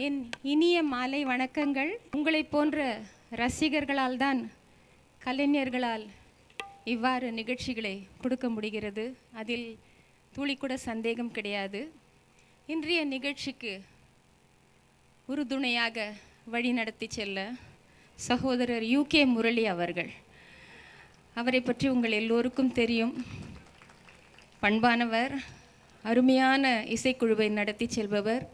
என் இனிய மாலை வணக்கங்கள். உங்களை போன்ற ரசிகர்களால் தான் கலைஞர்களால் இவ்வாறு நிகழ்ச்சிகளை கொடுக்க முடிகிறது. அதில் துளி கூட சந்தேகம் கிடையாது. இன்றைய நிகழ்ச்சிக்கு உறுதுணையாக வழி நடத்தி செல்ல சகோதரர் UK முரளி அவர்கள். அவரை பற்றி உங்கள் எல்லோருக்கும் தெரியும். பண்பானவர், அருமையான இசைக்குழுவை நடத்தி செல்பவர்,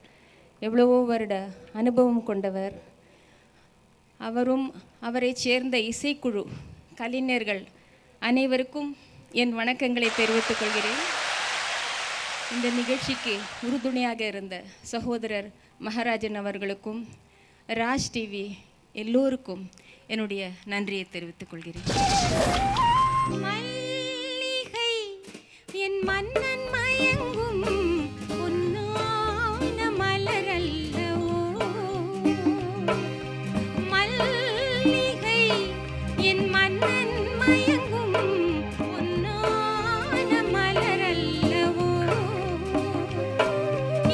எவ்வளவோ வருட அனுபவம் கொண்டவர். அவரும் அவரை சேர்ந்த இசைக்குழு கலைஞர்கள் அனைவருக்கும் என் வணக்கங்களை தெரிவித்துக் கொள்கிறேன். இந்த நிகழ்ச்சிக்கு உறுதுணையாக இருந்த சகோதரர் மகாராஜன் அவர்களுக்கும் ராஜ் டிவி எல்லோருக்கும் என்னுடைய நன்றியை தெரிவித்துக் கொள்கிறேன். மல்லிகை என் மன்னன் மயங்கும் பொன்னான மலரல்லவோ, மல்லிகை என் மன்னன் மயங்கும் பொன்னான மலரல்லவோ,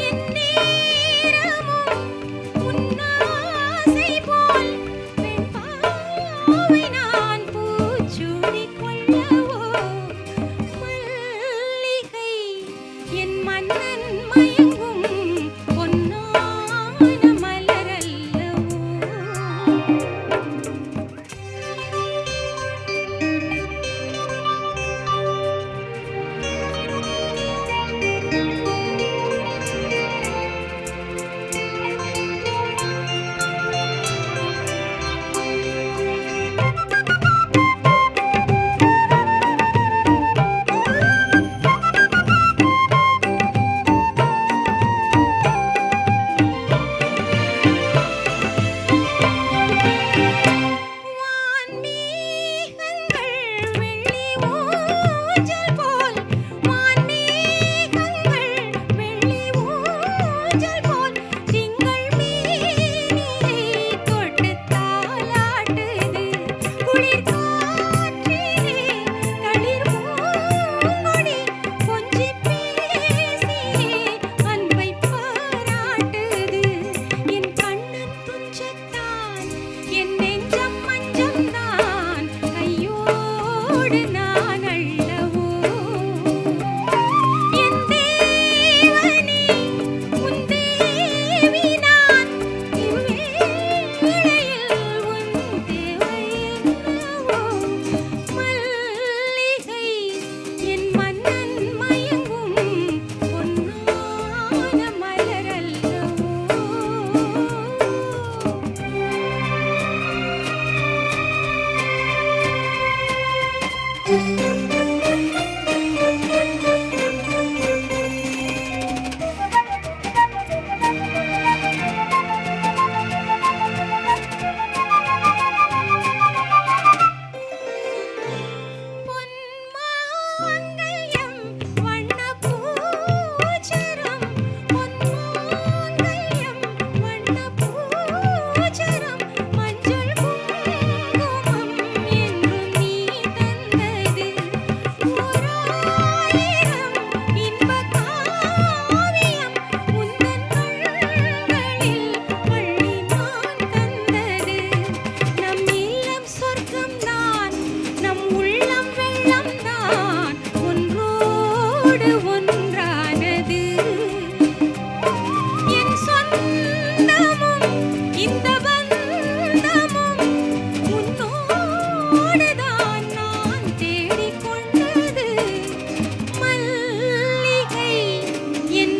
என் நேரமும் உன்னாசை போல் வெண்பாவை நான் பூச்சூடிக் கொள்ளவோ, மல்லிகை என் மன்னன் மயங்கும் பொன்னான மலரல்லவோ.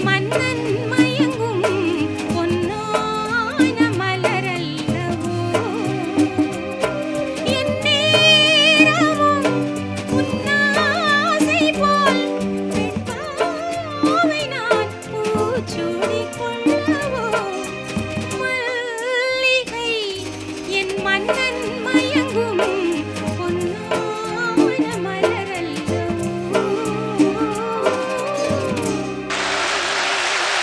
மன்னன்